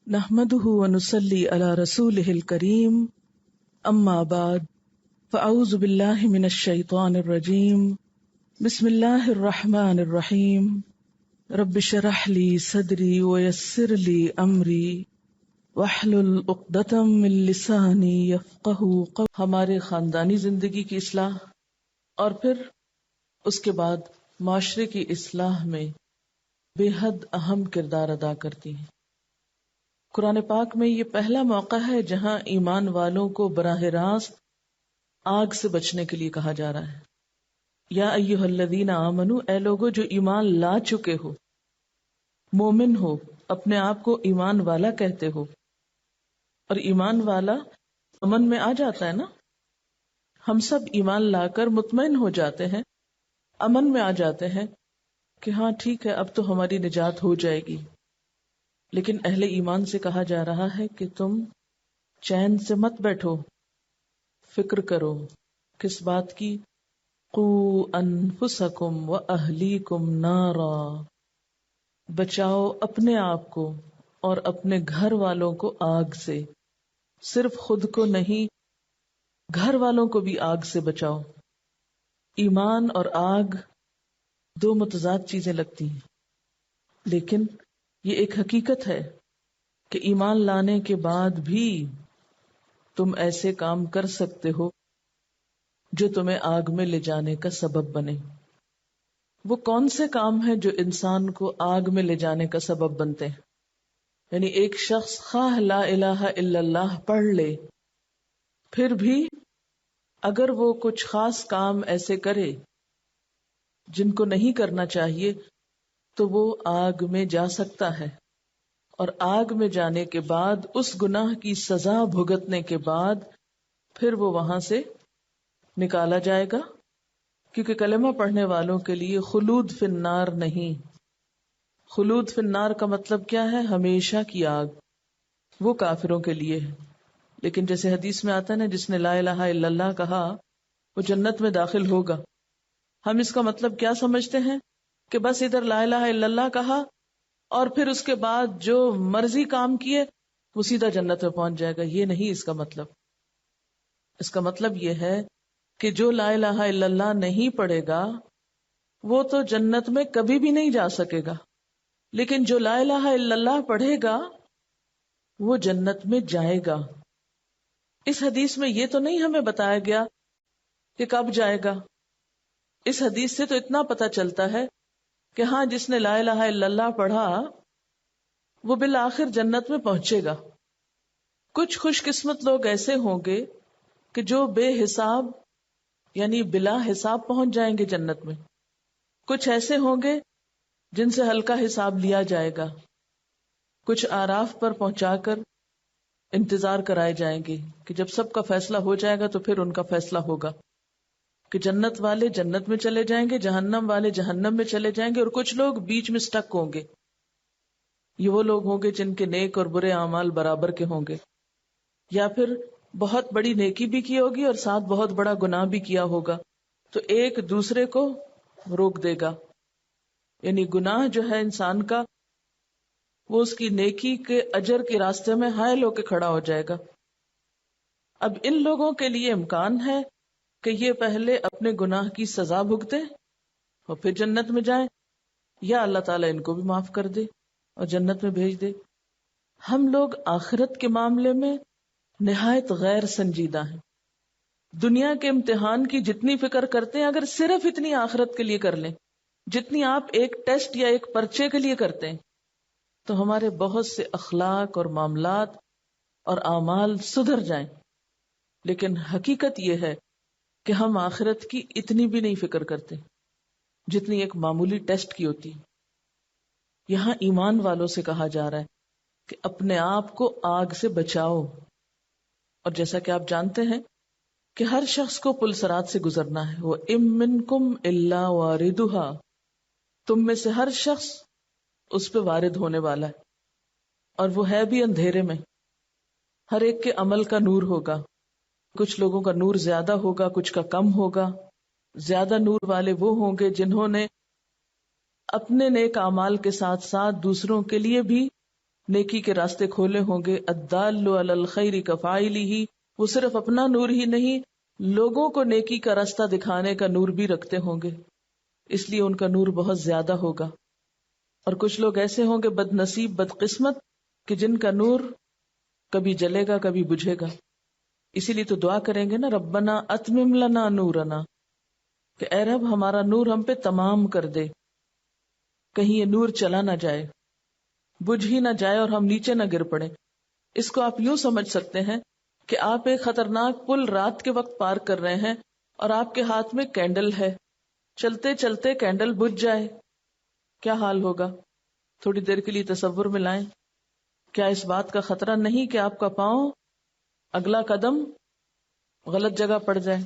نحمده ونصلي على رسوله الكريم اما بعد فاعوذ بالله من الشيطان الرجيم بسم الله الرحمن الرحيم رب اشرح لي صدري ويسر لي امري واحلل عقدة من لساني يفقهوا قولي. ہمارے خاندانی زندگی کی اصلاح اور پھر اس کے بعد معاشرے کی اصلاح میں بے حد اہم کردار ادا کرتی ہیں. قرآن پاک میں یہ پہلا موقع ہے جہاں ایمان والوں کو براہ راست آگ سے بچنے کے لیے کہا جا رہا ہے. یا ایھا الذین آمنو، اے لوگو جو ایمان لا چکے ہو، مومن ہو، اپنے آپ کو ایمان والا کہتے ہو. اور ایمان والا امن میں آ جاتا ہے نا. ہم سب ایمان لا کر مطمئن ہو جاتے ہیں، امن میں آ جاتے ہیں کہ ہاں ٹھیک ہے، اب تو ہماری نجات ہو جائے گی. لیکن اہل ایمان سے کہا جا رہا ہے کہ تم چین سے مت بیٹھو، فکر کرو. کس بات کی؟ قوا انفسکم واہلیکم نارا، بچاؤ اپنے آپ کو اور اپنے گھر والوں کو آگ سے. صرف خود کو نہیں، گھر والوں کو بھی آگ سے بچاؤ. ایمان اور آگ دو متضاد چیزیں لگتی ہیں، لیکن یہ ایک حقیقت ہے کہ ایمان لانے کے بعد بھی تم ایسے کام کر سکتے ہو جو تمہیں آگ میں لے جانے کا سبب بنے. وہ کون سے کام ہیں جو انسان کو آگ میں لے جانے کا سبب بنتے ہیں؟ یعنی ایک شخص خواہ لا الہ الا اللہ پڑھ لے، پھر بھی اگر وہ کچھ خاص کام ایسے کرے جن کو نہیں کرنا چاہیے تو وہ آگ میں جا سکتا ہے. اور آگ میں جانے کے بعد اس گناہ کی سزا بھگتنے کے بعد پھر وہ وہاں سے نکالا جائے گا، کیونکہ کلمہ پڑھنے والوں کے لیے خلود فی النار نہیں. خلود فی النار کا مطلب کیا ہے؟ ہمیشہ کی آگ. وہ کافروں کے لیے ہے. لیکن جیسے حدیث میں آتا ہے نا، جس نے لا الہ الا اللہ کہا وہ جنت میں داخل ہوگا. ہم اس کا مطلب کیا سمجھتے ہیں کہ بس ادھر لا الہ الا اللہ کہا اور پھر اس کے بعد جو مرضی کام کیے وہ سیدھا جنت میں پہنچ جائے گا. یہ نہیں اس کا مطلب. اس کا مطلب یہ ہے کہ جو لا الہ الا اللہ نہیں پڑھے گا وہ تو جنت میں کبھی بھی نہیں جا سکے گا، لیکن جو لا الہ الا اللہ پڑھے گا وہ جنت میں جائے گا. اس حدیث میں یہ تو نہیں ہمیں بتایا گیا کہ کب جائے گا. اس حدیث سے تو اتنا پتہ چلتا ہے کہ ہاں جس نے لا الہ الا اللہ پڑھا وہ بالآخر جنت میں پہنچے گا. کچھ خوش قسمت لوگ ایسے ہوں گے کہ جو بے حساب یعنی بلا حساب پہنچ جائیں گے جنت میں. کچھ ایسے ہوں گے جن سے ہلکا حساب لیا جائے گا. کچھ آراف پر پہنچا کر انتظار کرائے جائیں گے کہ جب سب کا فیصلہ ہو جائے گا تو پھر ان کا فیصلہ ہوگا کہ جنت والے جنت میں چلے جائیں گے، جہنم والے جہنم میں چلے جائیں گے، اور کچھ لوگ بیچ میں سٹک ہوں گے. یہ وہ لوگ ہوں گے جن کے نیک اور برے اعمال برابر کے ہوں گے، یا پھر بہت بڑی نیکی بھی کی ہوگی اور ساتھ بہت بڑا گناہ بھی کیا ہوگا، تو ایک دوسرے کو روک دے گا. یعنی گناہ جو ہے انسان کا، وہ اس کی نیکی کے اجر کے راستے میں حائل ہو کے کھڑا ہو جائے گا. اب ان لوگوں کے لیے امکان ہے کہ یہ پہلے اپنے گناہ کی سزا بھگتے اور پھر جنت میں جائیں، یا اللہ تعالیٰ ان کو بھی معاف کر دے اور جنت میں بھیج دے. ہم لوگ آخرت کے معاملے میں نہایت غیر سنجیدہ ہیں. دنیا کے امتحان کی جتنی فکر کرتے ہیں، اگر صرف اتنی آخرت کے لیے کر لیں جتنی آپ ایک ٹیسٹ یا ایک پرچے کے لیے کرتے ہیں، تو ہمارے بہت سے اخلاق اور معاملات اور اعمال سدھر جائیں. لیکن حقیقت یہ ہے کہ ہم آخرت کی اتنی بھی نہیں فکر کرتے جتنی ایک معمولی ٹیسٹ کی ہوتی. یہاں ایمان والوں سے کہا جا رہا ہے کہ اپنے آپ کو آگ سے بچاؤ. اور جیسا کہ آپ جانتے ہیں کہ ہر شخص کو پل صراط سے گزرنا ہے. وَإِن مِّنكُمْ إِلَّا وَارِدُهَا، تم میں سے ہر شخص اس پہ وارد ہونے والا ہے، اور وہ ہے بھی اندھیرے میں. ہر ایک کے عمل کا نور ہوگا. کچھ لوگوں کا نور زیادہ ہوگا، کچھ کا کم ہوگا. زیادہ نور والے وہ ہوں گے جنہوں نے اپنے نیک اعمال کے ساتھ ساتھ دوسروں کے لیے بھی نیکی کے راستے کھولے ہوں گے. الدال علی الخیر کفاعلہ، وہ صرف اپنا نور ہی نہیں، لوگوں کو نیکی کا راستہ دکھانے کا نور بھی رکھتے ہوں گے، اس لیے ان کا نور بہت زیادہ ہوگا. اور کچھ لوگ ایسے ہوں گے بد نصیب بد قسمت کہ جن کا نور کبھی جلے گا کبھی بجھے گا. اسی لیے تو دعا کریں گے نا، ربنا اتمم لنا نورنا، کہ اے رب ہمارا نور ہم پہ تمام کر دے، کہیں یہ نور چلا نہ جائے، بجھ ہی نہ جائے اور ہم نیچے نہ گر پڑے. اس کو آپ یوں سمجھ سکتے ہیں کہ آپ ایک خطرناک پل رات کے وقت پار کر رہے ہیں اور آپ کے ہاتھ میں کینڈل ہے، چلتے چلتے کینڈل بجھ جائے، کیا حال ہوگا؟ تھوڑی دیر کے لیے تصور میں لائیں. کیا اس بات کا خطرہ نہیں کہ آپ کا پاؤں اگلا قدم غلط جگہ پڑ جائے؟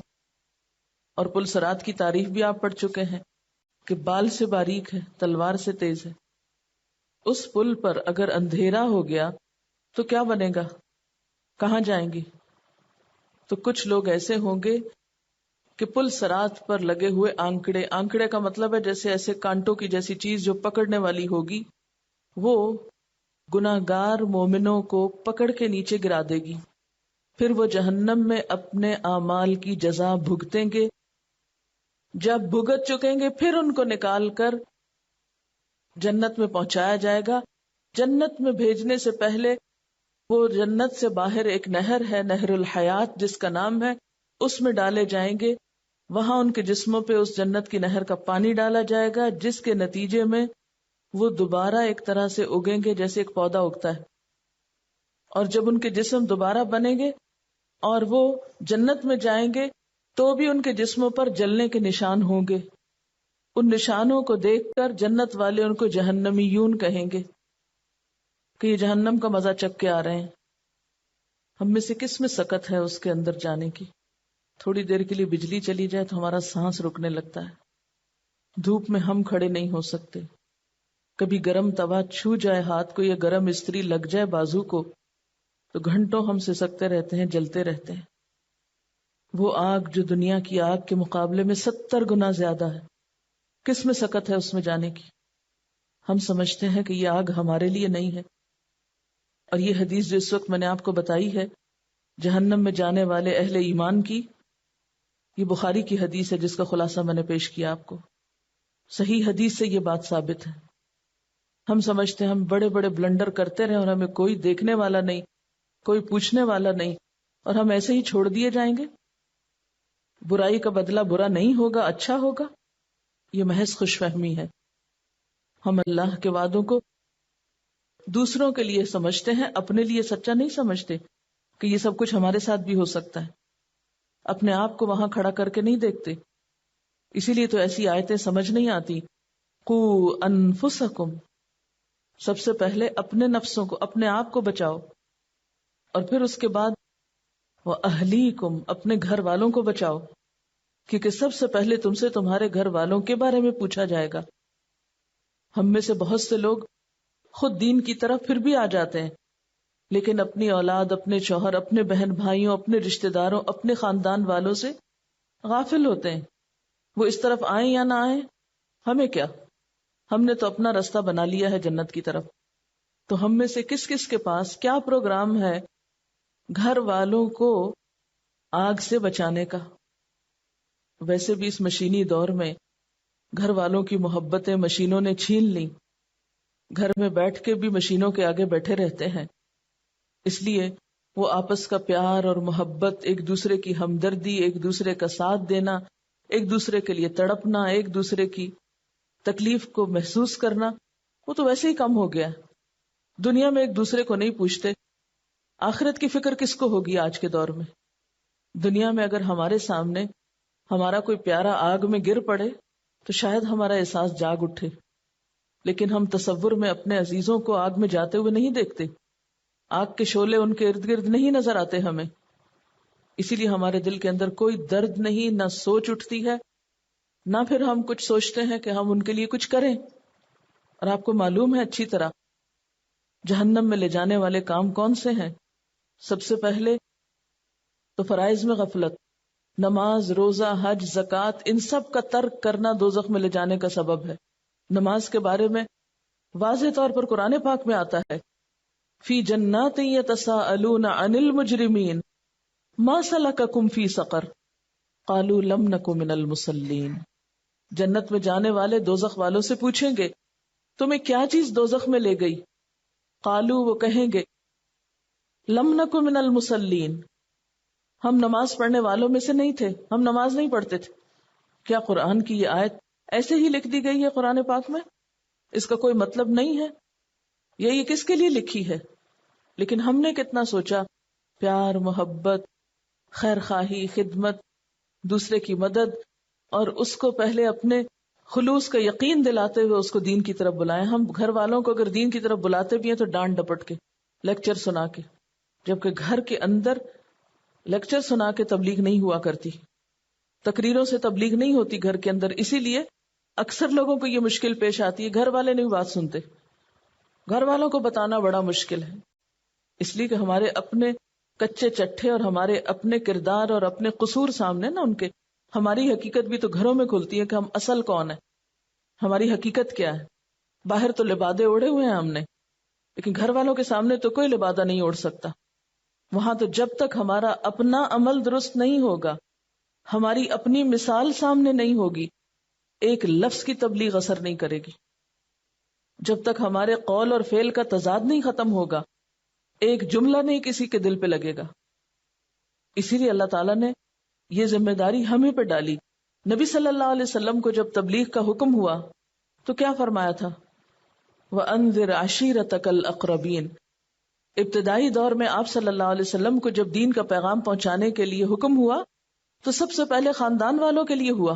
اور پل صراط کی تعریف بھی آپ پڑھ چکے ہیں کہ بال سے باریک ہے، تلوار سے تیز ہے. اس پل پر اگر اندھیرا ہو گیا تو کیا بنے گا؟ کہاں جائیں گی؟ تو کچھ لوگ ایسے ہوں گے کہ پل صراط پر لگے ہوئے آنکڑے، آنکڑے کا مطلب ہے جیسے ایسے کانٹوں کی جیسی چیز جو پکڑنے والی ہوگی، وہ گناہگار مومنوں کو پکڑ کے نیچے گرا دے گی. پھر وہ جہنم میں اپنے اعمال کی جزا بھگتیں گے. جب بھگت چکیں گے پھر ان کو نکال کر جنت میں پہنچایا جائے گا. جنت میں بھیجنے سے پہلے وہ جنت سے باہر ایک نہر ہے، نہر الحیات جس کا نام ہے، اس میں ڈالے جائیں گے. وہاں ان کے جسموں پہ اس جنت کی نہر کا پانی ڈالا جائے گا، جس کے نتیجے میں وہ دوبارہ ایک طرح سے اگیں گے جیسے ایک پودا اگتا ہے. اور جب ان کے جسم دوبارہ بنیں گے اور وہ جنت میں جائیں گے تو بھی ان کے جسموں پر جلنے کے نشان ہوں گے. ان نشانوں کو دیکھ کر جنت والے ان کو جہنمیون کہیں گے کہ یہ جہنم کا مزہ چک کے آ رہے ہیں. ہم میں سے کس میں سکت ہے اس کے اندر جانے کی؟ تھوڑی دیر کے لیے بجلی چلی جائے تو ہمارا سانس رکنے لگتا ہے. دھوپ میں ہم کھڑے نہیں ہو سکتے. کبھی گرم توا چھو جائے ہاتھ کو یا گرم استری لگ جائے بازو کو تو گھنٹوں ہم سسکتے رہتے ہیں، جلتے رہتے ہیں. وہ آگ جو دنیا کی آگ کے مقابلے میں 70 گنا زیادہ ہے، کس میں سکت ہے اس میں جانے کی؟ ہم سمجھتے ہیں کہ یہ آگ ہمارے لیے نہیں ہے. اور یہ حدیث جو اس وقت میں نے آپ کو بتائی ہے جہنم میں جانے والے اہل ایمان کی، یہ بخاری کی حدیث ہے جس کا خلاصہ میں نے پیش کیا آپ کو. صحیح حدیث سے یہ بات ثابت ہے. ہم سمجھتے ہیں ہم بڑے بڑے بلنڈر کرتے رہے اور ہمیں کوئی دیکھنے والا نہیں، کوئی پوچھنے والا نہیں، اور ہم ایسے ہی چھوڑ دیے جائیں گے. برائی کا بدلہ برا نہیں ہوگا، اچھا ہوگا. یہ محض خوش فہمی ہے. ہم اللہ کے وعدوں کو دوسروں کے لیے سمجھتے ہیں، اپنے لیے سچا نہیں سمجھتے کہ یہ سب کچھ ہمارے ساتھ بھی ہو سکتا ہے. اپنے آپ کو وہاں کھڑا کر کے نہیں دیکھتے. اسی لیے تو ایسی آیتیں سمجھ نہیں آتی. قُوا انفسکم، سب سے پہلے اپنے نفسوں کو، اپنے آپ کو بچاؤ، اور پھر اس کے بعد وَأَهْلِيكُمْ، اپنے گھر والوں کو بچاؤ، کیونکہ سب سے پہلے تم سے تمہارے گھر والوں کے بارے میں پوچھا جائے گا. ہم میں سے بہت سے لوگ خود دین کی طرف پھر بھی آ جاتے ہیں، لیکن اپنی اولاد، اپنے شوہر، اپنے بہن بھائیوں، اپنے رشتہ داروں، اپنے خاندان والوں سے غافل ہوتے ہیں. وہ اس طرف آئیں یا نہ آئیں، ہمیں کیا؟ ہم نے تو اپنا راستہ بنا لیا ہے جنت کی طرف. تو ہم میں سے کس کس کے پاس کیا پروگرام ہے گھر والوں کو آگ سے بچانے کا؟ ویسے بھی اس مشینی دور میں گھر والوں کی محبتیں مشینوں نے چھین لی. گھر میں بیٹھ کے بھی مشینوں کے آگے بیٹھے رہتے ہیں. اس لیے وہ آپس کا پیار اور محبت، ایک دوسرے کی ہمدردی، ایک دوسرے کا ساتھ دینا، ایک دوسرے کے لیے تڑپنا، ایک دوسرے کی تکلیف کو محسوس کرنا، وہ تو ویسے ہی کم ہو گیا. دنیا میں ایک دوسرے کو نہیں پوچھتے. آخرت کی فکر کس کو ہوگی آج کے دور میں؟ دنیا میں اگر ہمارے سامنے ہمارا کوئی پیارا آگ میں گر پڑے تو شاید ہمارا احساس جاگ اٹھے، لیکن ہم تصور میں اپنے عزیزوں کو آگ میں جاتے ہوئے نہیں دیکھتے. آگ کے شعلے ان کے ارد گرد نہیں نظر آتے ہمیں. اسی لیے ہمارے دل کے اندر کوئی درد نہیں، نہ سوچ اٹھتی ہے، نہ پھر ہم کچھ سوچتے ہیں کہ ہم ان کے لیے کچھ کریں. اور آپ کو معلوم ہے اچھی طرح جہنم میں لے جانے والے کام کون سے ہیں؟ سب سے پہلے تو فرائض میں غفلت، نماز، روزہ، حج، زکوٰۃ، ان سب کا ترک کرنا دوزخ میں لے جانے کا سبب ہے. نماز کے بارے میں واضح طور پر قرآن پاک میں آتا ہے فی جنات یتساءلون عن المجرمین ما سلککم فی سقر قالوا لم نک من المصلین. جنت میں جانے والے دوزخ والوں سے پوچھیں گے تمہیں کیا چیز دوزخ میں لے گئی؟ قالوا وہ کہیں گے لم نک من المصلین، ہم نماز پڑھنے والوں میں سے نہیں تھے، ہم نماز نہیں پڑھتے تھے. کیا قرآن کی یہ آیت ایسے ہی لکھ دی گئی ہے قرآن پاک میں؟ اس کا کوئی مطلب نہیں ہے؟ یہ کس کے لیے لکھی ہے؟ لیکن ہم نے کتنا سوچا، پیار، محبت، خیر خواہی، خدمت، دوسرے کی مدد، اور اس کو پہلے اپنے خلوص کا یقین دلاتے ہوئے اس کو دین کی طرف بلائیں. ہم گھر والوں کو اگر دین کی طرف بلاتے بھی ہیں تو ڈانٹ ڈپٹ کے، لیکچر سنا کے، جبکہ گھر کے اندر لیکچر سنا کے تبلیغ نہیں ہوا کرتی، تقریروں سے تبلیغ نہیں ہوتی گھر کے اندر. اسی لیے اکثر لوگوں کو یہ مشکل پیش آتی ہے، گھر والے نہیں بات سنتے، گھر والوں کو بتانا بڑا مشکل ہے، اس لیے کہ ہمارے اپنے کچے چٹھے اور ہمارے اپنے کردار اور اپنے قصور سامنے نا ان کے. ہماری حقیقت بھی تو گھروں میں کھلتی ہے کہ ہم اصل کون ہے، ہماری حقیقت کیا ہے. باہر تو لبادے اوڑے ہوئے ہیں ہم نے، لیکن گھر والوں کے سامنے تو کوئی لبادہ نہیں اوڑھ سکتا. وہاں تو جب تک ہمارا اپنا عمل درست نہیں ہوگا، ہماری اپنی مثال سامنے نہیں ہوگی، ایک لفظ کی تبلیغ اثر نہیں کرے گی. جب تک ہمارے قول اور فعل کا تضاد نہیں ختم ہوگا، ایک جملہ نہیں کسی کے دل پہ لگے گا. اسی لیے اللہ تعالیٰ نے یہ ذمہ داری ہمیں پہ ڈالی. نبی صلی اللہ علیہ وسلم کو جب تبلیغ کا حکم ہوا تو کیا فرمایا تھا؟ وَأَنذِرْ عَشِيرَتَكَ الْأَقْرَبِينَ. ابتدائی دور میں آپ صلی اللہ علیہ وسلم کو جب دین کا پیغام پہنچانے کے لیے حکم ہوا تو سب سے پہلے خاندان والوں کے لیے ہوا.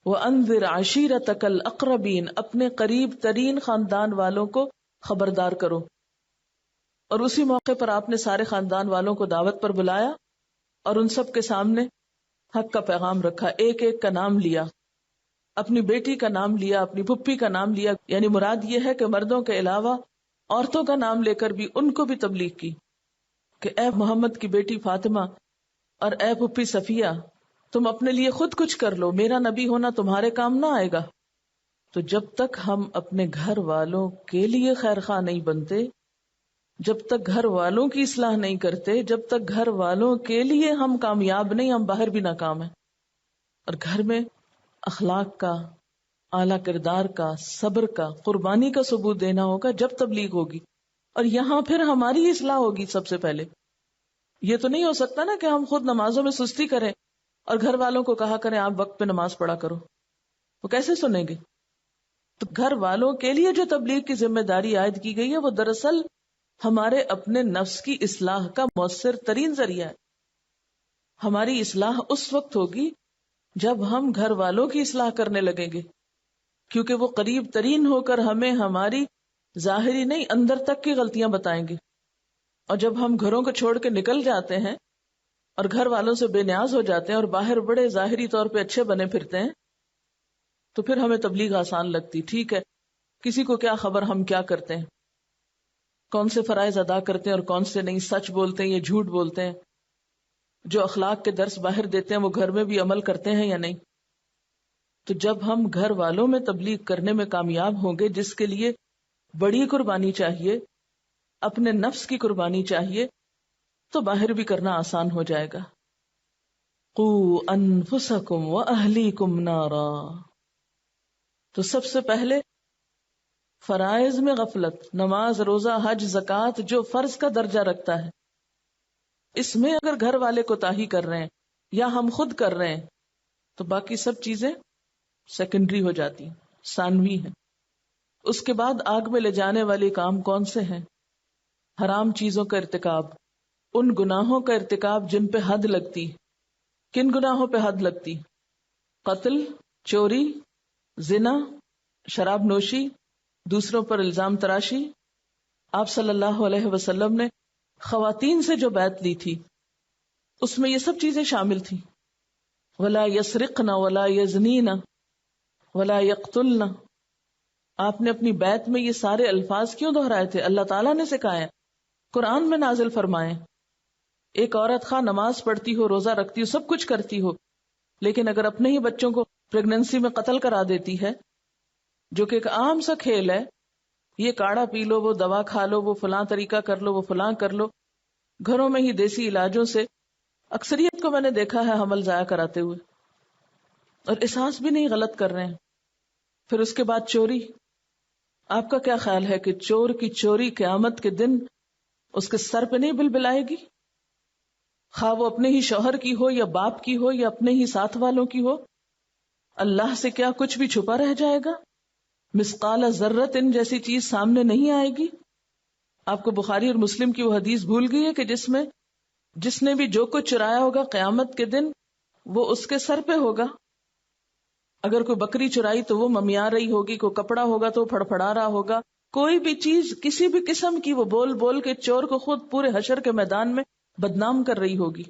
وَأَنذِرْ عَشِيرَتَكَ الْأَقْرَبِينَ. اپنے قریب ترین خاندان والوں کو خبردار کرو. اور اسی موقع پر آپ نے سارے خاندان والوں کو دعوت پر بلایا اور ان سب کے سامنے حق کا پیغام رکھا. ایک ایک کا نام لیا، اپنی بیٹی کا نام لیا، اپنی پھپھی کا نام لیا. یعنی مراد یہ ہے کہ مردوں کے علاوہ عورتوں کا نام لے کر بھی ان کو بھی تبلیغ کی کہ اے محمد کی بیٹی فاطمہ اور اے پھپھی صفیہ، تم اپنے لیے خود کچھ کر لو، میرا نبی ہونا تمہارے کام نہ آئے گا. تو جب تک ہم اپنے گھر والوں کے لیے خیر خواہ نہیں بنتے، جب تک گھر والوں کی اصلاح نہیں کرتے، جب تک گھر والوں کے لیے ہم کامیاب نہیں، ہم باہر بھی ناکام ہیں. اور گھر میں اخلاق کا، اعلیٰ کردار کا، صبر کا، قربانی کا ثبوت دینا ہوگا جب تبلیغ ہوگی. اور یہاں پھر ہماری اصلاح ہوگی سب سے پہلے. یہ تو نہیں ہو سکتا نا کہ ہم خود نمازوں میں سستی کریں اور گھر والوں کو کہا کریں آپ وقت پہ نماز پڑھا کرو. وہ کیسے سنیں گے؟ تو گھر والوں کے لیے جو تبلیغ کی ذمہ داری عائد کی گئی ہے وہ دراصل ہمارے اپنے نفس کی اصلاح کا مؤثر ترین ذریعہ ہے. ہماری اصلاح اس وقت ہوگی جب ہم گھر والوں کی اصلاح کرنے لگیں گے، کیونکہ وہ قریب ترین ہو کر ہمیں ہماری ظاہری نہیں اندر تک کی غلطیاں بتائیں گے. اور جب ہم گھروں کو چھوڑ کے نکل جاتے ہیں اور گھر والوں سے بے نیاز ہو جاتے ہیں اور باہر بڑے ظاہری طور پہ اچھے بنے پھرتے ہیں تو پھر ہمیں تبلیغ آسان لگتی. ٹھیک ہے، کسی کو کیا خبر ہم کیا کرتے ہیں، کون سے فرائض ادا کرتے ہیں اور کون سے نہیں، سچ بولتے ہیں یا جھوٹ بولتے ہیں، جو اخلاق کے درس باہر دیتے ہیں وہ گھر میں بھی عمل کرتے ہیں یا نہیں. تو جب ہم گھر والوں میں تبلیغ کرنے میں کامیاب ہوں گے، جس کے لیے بڑی قربانی چاہیے، اپنے نفس کی قربانی چاہیے، تو باہر بھی کرنا آسان ہو جائے گا. قُوا أَنفُسَكُمْ وَأَهْلِيكُمْ نَارًا. تو سب سے پہلے فرائض میں غفلت، نماز، روزہ، حج، زکوٰۃ جو فرض کا درجہ رکھتا ہے، اس میں اگر گھر والے کوتاہی کر رہے ہیں یا ہم خود کر رہے ہیں تو باقی سب چیزیں سیکنڈری ہو جاتی ہیں، ثانوی ہیں. اس کے بعد آگ میں لے جانے والے کام کون سے ہیں؟ حرام چیزوں کا ارتکاب، ان گناہوں کا ارتکاب جن پہ حد لگتی. کن گناہوں پہ حد لگتی؟ قتل، چوری، زنا، شراب نوشی، دوسروں پر الزام تراشی. آپ صلی اللہ علیہ وسلم نے خواتین سے جو بیعت لی تھی اس میں یہ سب چیزیں شامل تھیں. ولا یسرقن ولا یزنین ولا یقتلن. آپ نے اپنی بیعت میں یہ سارے الفاظ کیوں دہرائے تھے؟ اللہ تعالیٰ نے سکھائے، قرآن میں نازل فرمائے. ایک عورت خواہ نماز پڑھتی ہو، روزہ رکھتی ہو، سب کچھ کرتی ہو، لیکن اگر اپنے ہی بچوں کو پریگننسی میں قتل کرا دیتی ہے، جو کہ ایک عام سا کھیل ہے، یہ کاڑھا پی لو، وہ دوا کھا لو، وہ فلاں طریقہ کر لو، وہ فلاں کر لو. گھروں میں ہی دیسی علاجوں سے اکثریت کو میں نے دیکھا ہے حمل ضائع کراتے ہوئے، اور احساس بھی نہیں غلط کر رہے ہیں. پھر اس کے بعد چوری. آپ کا کیا خیال ہے کہ چور کی چوری قیامت کے دن اس کے سر پہ نہیں بلبلائے گی؟ خواہ وہ اپنے ہی شوہر کی ہو یا باپ کی ہو یا اپنے ہی ساتھ والوں کی ہو. اللہ سے کیا کچھ بھی چھپا رہ جائے گا؟ مثقال ذرۃ ان جیسی چیز سامنے نہیں آئے گی؟ آپ کو بخاری اور مسلم کی وہ حدیث بھول گئی ہے کہ جس نے بھی جو کچھ چرایا ہوگا قیامت کے دن وہ اس کے سر پہ ہوگا. اگر کوئی بکری چرائی تو وہ ممیا رہی ہوگی، کوئی کپڑا ہوگا تو وہ پھڑپھڑا رہا ہوگا، کوئی بھی چیز کسی بھی قسم کی وہ بول بول کے چور کو خود پورے حشر کے میدان میں بدنام کر رہی ہوگی.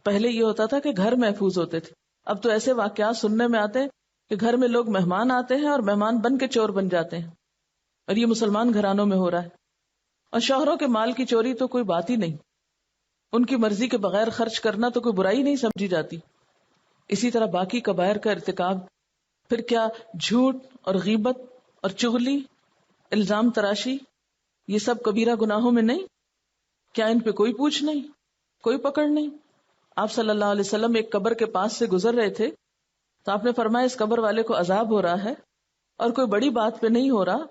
پہلے یہ ہوتا تھا کہ گھر محفوظ ہوتے تھے، اب تو ایسے واقعات سننے میں آتے ہیں کہ گھر میں لوگ مہمان آتے ہیں اور مہمان بن کے چور بن جاتے ہیں، اور یہ مسلمان گھرانوں میں ہو رہا ہے. اور شوہروں کے مال کی چوری تو کوئی بات ہی نہیں، ان کی مرضی کے بغیر خرچ کرنا تو کوئی برائی نہیں سمجھی جاتی. اسی طرح باقی کبائر کا ارتکاب. پھر کیا جھوٹ اور غیبت اور چغلی، الزام تراشی، یہ سب کبیرہ گناہوں میں نہیں؟ کیا ان پہ کوئی پوچھ نہیں، کوئی پکڑ نہیں؟ آپ صلی اللہ علیہ وسلم ایک قبر کے پاس سے گزر رہے تھے تو آپ نے فرمایا اس قبر والے کو عذاب ہو رہا ہے اور کوئی بڑی بات پہ نہیں ہو رہا.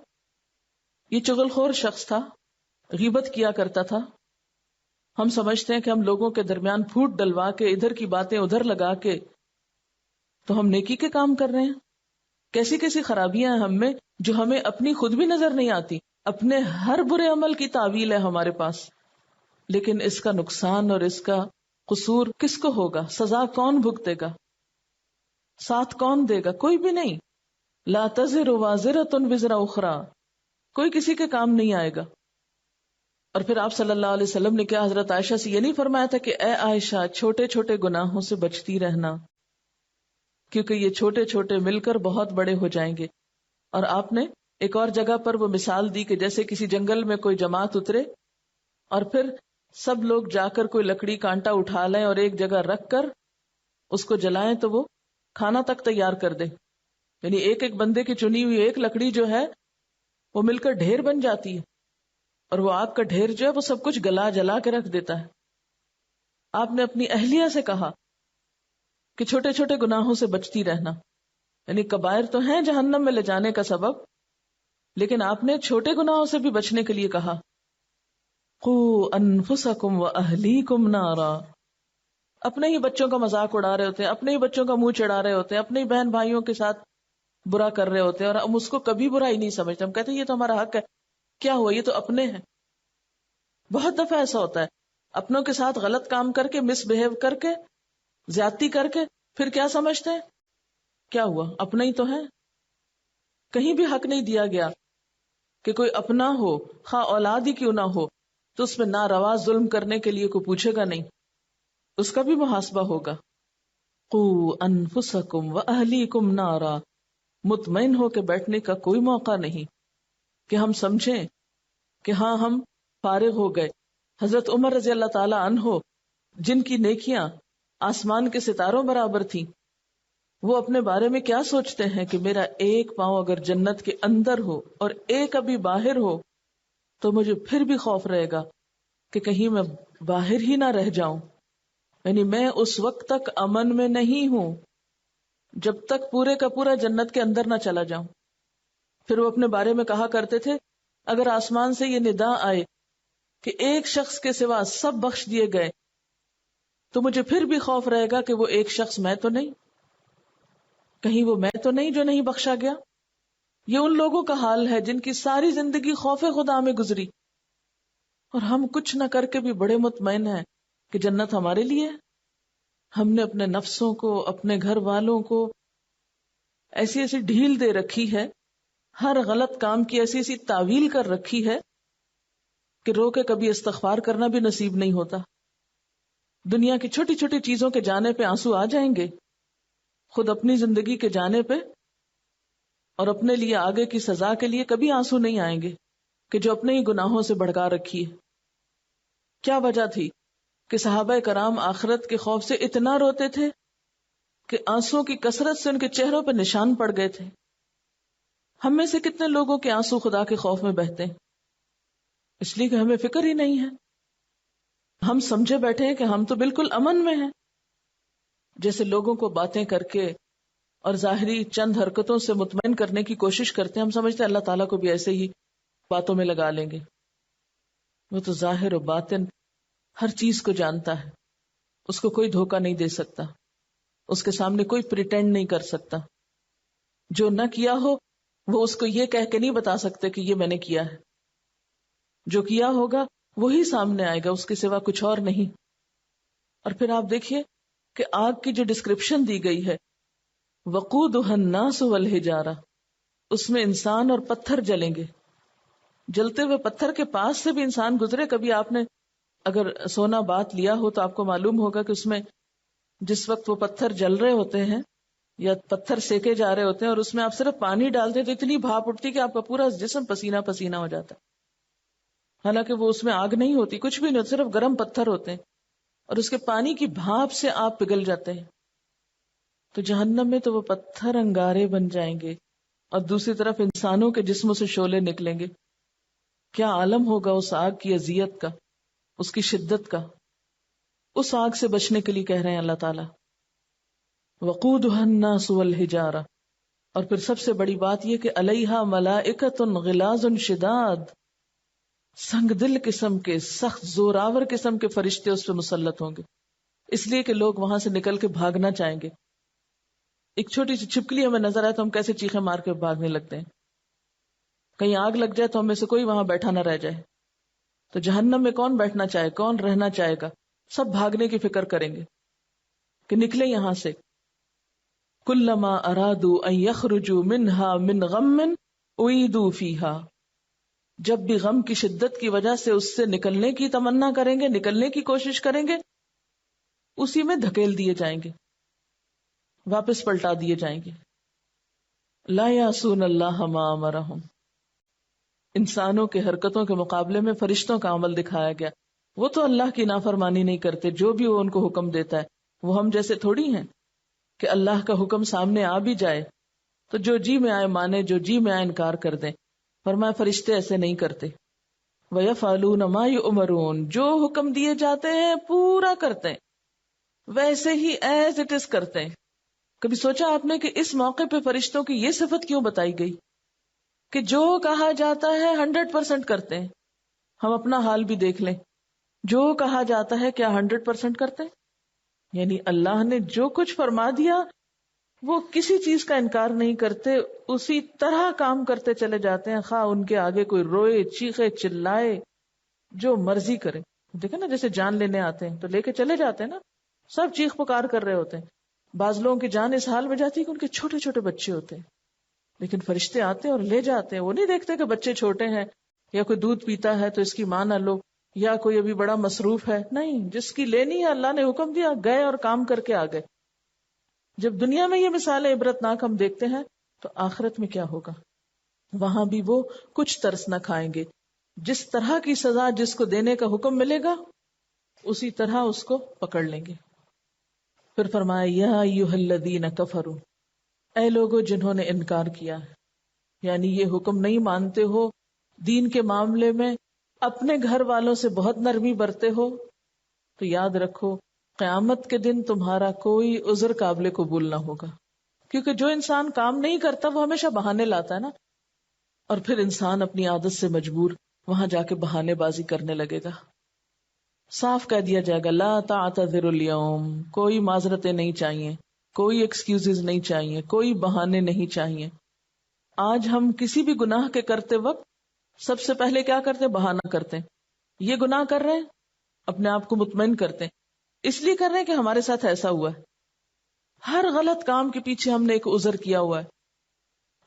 یہ چغل خور شخص تھا، غیبت کیا کرتا تھا. ہم سمجھتے ہیں کہ ہم لوگوں کے درمیان پھوٹ ڈلوا کے ادھر کی باتیں ادھر لگا کے تو ہم نیکی کے کام کر رہے ہیں. کیسی کیسی خرابیاں ہیں ہم میں جو ہمیں اپنی خود بھی نظر نہیں آتی. اپنے ہر برے عمل کی تعویل ہے ہمارے پاس، لیکن اس کا نقصان اور اس کا قصور کس کو ہوگا؟ سزا کون بھگتے گا؟ ساتھ کون دے گا؟ کوئی بھی نہیں. لا تزر وازرۃ وزر اخری، کوئی کسی کے کام نہیں آئے گا. اور پھر آپ صلی اللہ علیہ وسلم نے کیا حضرت عائشہ سے یہ نہیں فرمایا تھا کہ اے عائشہ چھوٹے چھوٹے گناہوں سے بچتی رہنا، کیونکہ یہ چھوٹے چھوٹے مل کر بہت بڑے ہو جائیں گے. اور آپ نے ایک اور جگہ پر وہ مثال دی کہ جیسے کسی جنگل میں کوئی جماعت اترے اور پھر سب لوگ جا کر کوئی لکڑی کانٹا اٹھا لیں اور ایک جگہ رکھ کر اس کو جلائیں تو وہ کھانا تک تیار کر دیں. یعنی ایک ایک بندے کی چنی ہوئی ایک لکڑی جو ہے وہ مل کر ڈھیر بن جاتی ہے، اور وہ آگ کا ڈھیر جو ہے وہ سب کچھ جلا کے رکھ دیتا ہے. آپ نے اپنی اہلیہ سے کہا کہ چھوٹے چھوٹے گناہوں سے بچتی رہنا، یعنی کبائر تو ہیں جہنم میں لے جانے کا سبب، لیکن آپ نے چھوٹے گناہوں سے بھی بچنے کے لیے کہا. قوا انفسکم واہلیکم نارا. اپنے ہی بچوں کا مذاق اڑا رہے ہوتے ہیں، اپنے ہی بچوں کا منہ چڑھا رہے ہوتے ہیں، اپنے ہی بہن بھائیوں کے ساتھ برا کر رہے ہوتے ہیں، اور ہم اس کو کبھی برا ہی نہیں سمجھتے. ہم کہتے ہیں یہ تو ہمارا حق ہے. کیا ہوا، یہ تو اپنے ہیں. بہت دفعہ ایسا ہوتا ہے اپنوں کے ساتھ غلط کام کر کے، مس بہیو کر کے، زیادتی کر کے، پھر کیا سمجھتے ہیں کیا ہوا، اپنا ہی تو ہے. کہیں بھی حق نہیں دیا گیا کہ کوئی اپنا ہو، خواہ اولاد ہی کیوں نہ ہو، تو اس میں ناروا ظلم کرنے کے لیے کوئی پوچھے گا نہیں، اس کا بھی محاسبہ ہوگا. قوا انفسکم واہلیکم نارا. مطمئن ہو کے بیٹھنے کا کوئی موقع نہیں کہ ہم سمجھیں کہ ہاں ہم فارغ ہو گئے. حضرت عمر رضی اللہ تعالی عنہ جن کی نیکیاں آسمان کے ستاروں برابر تھیں، وہ اپنے بارے میں کیا سوچتے ہیں کہ میرا ایک پاؤں اگر جنت کے اندر ہو اور ایک ابھی باہر ہو تو مجھے پھر بھی خوف رہے گا کہ کہیں میں باہر ہی نہ رہ جاؤں. یعنی میں اس وقت تک امن میں نہیں ہوں جب تک پورے کا پورا جنت کے اندر نہ چلا جاؤں. پھر وہ اپنے بارے میں کہا کرتے تھے اگر آسمان سے یہ ندا آئے کہ ایک شخص کے سوا سب بخش دیے گئے تو مجھے پھر بھی خوف رہے گا کہ وہ ایک شخص میں تو نہیں، کہیں وہ میں تو نہیں جو نہیں بخشا گیا. یہ ان لوگوں کا حال ہے جن کی ساری زندگی خوف خدا میں گزری، اور ہم کچھ نہ کر کے بھی بڑے مطمئن ہیں کہ جنت ہمارے لیے ہے. ہم نے اپنے نفسوں کو، اپنے گھر والوں کو ایسی ایسی ڈھیل دے رکھی ہے، ہر غلط کام کی ایسی ایسی تعویل کر رکھی ہے کہ رو کے کبھی استغفار کرنا بھی نصیب نہیں ہوتا. دنیا کی چھوٹی چھوٹی چیزوں کے جانے پہ آنسو آ جائیں گے، خود اپنی زندگی کے جانے پہ اور اپنے لیے آگے کی سزا کے لیے کبھی آنسو نہیں آئیں گے کہ جو اپنے ہی گناہوں سے بھڑکا رکھی ہے. کیا وجہ تھی کہ صحابہ کرام آخرت کے خوف سے اتنا روتے تھے کہ آنسوں کی کثرت سے ان کے چہروں پہ نشان پڑ گئے تھے. ہم میں سے کتنے لوگوں کے آنسو خدا کے خوف میں بہتے ہیں؟ اس لیے کہ ہمیں فکر ہی نہیں ہے. ہم سمجھے بیٹھے ہیں کہ ہم تو بالکل امن میں ہیں. جیسے لوگوں کو باتیں کر کے اور ظاہری چند حرکتوں سے مطمئن کرنے کی کوشش کرتے ہیں، ہم سمجھتے ہیں اللہ تعالیٰ کو بھی ایسے ہی باتوں میں لگا لیں گے. وہ تو ظاہر و باطن ہر چیز کو جانتا ہے، اس کو کوئی دھوکہ نہیں دے سکتا، اس کے سامنے کوئی پریٹینڈ نہیں کر سکتا. جو نہ کیا ہو وہ اس کو یہ کہہ کے نہیں بتا سکتے کہ یہ میں نے کیا ہے. جو کیا ہوگا وہی سامنے آئے گا، اس کے سوا کچھ اور نہیں. اور پھر آپ دیکھیے کہ آگ کی جو ڈسکرپشن دی گئی ہے، وقودها الناس والحجارہ، اس میں انسان اور پتھر جلیں گے. جلتے ہوئے پتھر کے پاس سے بھی انسان گزرے. کبھی آپ نے اگر سونا بات لیا ہو تو آپ کو معلوم ہوگا کہ اس میں جس وقت وہ پتھر جل رہے ہوتے ہیں یا پتھر سیکے جا رہے ہوتے ہیں اور اس میں آپ صرف پانی ڈالتے تو اتنی بھاپ اٹھتی کہ آپ کا پورا جسم پسینہ پسینہ ہو جاتا. حالانکہ وہ اس میں آگ نہیں ہوتی، کچھ بھی نہیں، صرف گرم پتھر ہوتے ہیں اور اس کے پانی کی بھاپ سے آپ پگھل جاتے ہیں. تو جہنم میں تو وہ پتھر انگارے بن جائیں گے اور دوسری طرف انسانوں کے جسموں سے شعلے نکلیں گے. کیا عالم ہوگا اس آگ کی اذیت کا، اس کی شدت کا. اس آگ سے بچنے کے لیے کہہ رہے ہیں اللہ تعالیٰ وقودها الناس والحجارہ. اور پھر سب سے بڑی بات یہ کہ علیہا ملائکۃ غلاظ شداد، سنگ دل قسم کے، سخت زوراور قسم کے فرشتے اس پہ مسلط ہوں گے، اس لیے کہ لوگ وہاں سے نکل کے بھاگنا چاہیں گے. ایک چھوٹی سی چھپکلی ہمیں نظر آئے تو ہم کیسے چیخیں مار کے بھاگنے لگتے ہیں. کہیں آگ لگ جائے تو ہم میں سے کوئی وہاں بیٹھا نہ رہ جائے. تو جہنم میں کون بیٹھنا چاہے، کون رہنا چاہے گا؟ سب بھاگنے کی فکر کریں گے کہ نکلے یہاں سے. کلما ارادوا ان یخرجوا منها من غم اعیدوا فیہا، جب بھی غم کی شدت کی وجہ سے اس سے نکلنے کی تمنا کریں گے، نکلنے کی کوشش کریں گے، اسی میں دھکیل دیے جائیں گے، واپس پلٹا دیے جائیں گے. لا یعصون اللہ ما امرہم. انسانوں کے حرکتوں کے مقابلے میں فرشتوں کا عمل دکھایا گیا. وہ تو اللہ کی نافرمانی نہیں کرتے، جو بھی وہ ان کو حکم دیتا ہے. وہ ہم جیسے تھوڑی ہیں کہ اللہ کا حکم سامنے آ بھی جائے تو جو جی میں آئے مانے، جو جی میں آئے انکار کر دیں. فرمایا فرشتے ایسے نہیں کرتے. وَيَفْعَلُونَ مَا يُؤْمَرُونَ، جو حکم دیے جاتے ہیں پورا کرتے ہیں، ویسے ہی ایز اٹ از کرتے ہیں. کبھی سوچا آپ نے کہ اس موقع پہ فرشتوں کی یہ صفت کیوں بتائی گئی کہ جو کہا جاتا ہے 100% کرتے ہیں؟ ہم اپنا حال بھی دیکھ لیں، جو کہا جاتا ہے کیا 100% کرتے ہیں؟ یعنی اللہ نے جو کچھ فرما دیا وہ کسی چیز کا انکار نہیں کرتے، اسی طرح کام کرتے چلے جاتے ہیں، خواہ ان کے آگے کوئی روئے، چیخے، چلائے، جو مرضی کرے. دیکھیں نا جیسے جان لینے آتے ہیں تو لے کے چلے جاتے ہیں نا، سب چیخ پکار کر رہے ہوتے ہیں. بعض لوگوں کی جان اس حال میں جاتی ہے کہ ان کے چھوٹے چھوٹے بچے ہوتے ہیں، لیکن فرشتے آتے ہیں اور لے جاتے ہیں. وہ نہیں دیکھتے کہ بچے چھوٹے ہیں یا کوئی دودھ پیتا ہے تو اس کی ماں نہ لو، یا کوئی ابھی بڑا مصروف ہے. نہیں، جس کی لینی ہے اللہ نے حکم دیا، گئے اور کام کر کے آ گئے. جب دنیا میں یہ مثالیں عبرتناک ہم دیکھتے ہیں تو آخرت میں کیا ہوگا؟ وہاں بھی وہ کچھ ترس نہ کھائیں گے. جس طرح کی سزا جس کو دینے کا حکم ملے گا اسی طرح اس کو پکڑ لیں گے. پھر فرمایا یا ایھا الذین کفروا، اے لوگوں جنہوں نے انکار کیا ہے، یعنی یہ حکم نہیں مانتے ہو، دین کے معاملے میں اپنے گھر والوں سے بہت نرمی برتے ہو، تو یاد رکھو قیامت کے دن تمہارا کوئی عذر قابل قبول نہ ہوگا. کیونکہ جو انسان کام نہیں کرتا وہ ہمیشہ بہانے لاتا ہے نا، اور پھر انسان اپنی عادت سے مجبور وہاں جا کے بہانے بازی کرنے لگے گا. صاف کہہ دیا جائے گا لا تعتذروا اليوم، کوئی معذرتیں نہیں چاہیے، کوئی ایکسکیوزز نہیں چاہیے، کوئی بہانے نہیں چاہیے. آج ہم کسی بھی گناہ کے کرتے وقت سب سے پہلے کیا کرتے ہیں؟ بہانہ کرتے ہیں. یہ گناہ کر رہے ہیں، اپنے آپ کو مطمئن کرتے ہیں، اس لیے کر رہے ہیں کہ ہمارے ساتھ ایسا ہوا ہے. ہر غلط کام کے پیچھے ہم نے ایک عذر کیا ہوا ہے.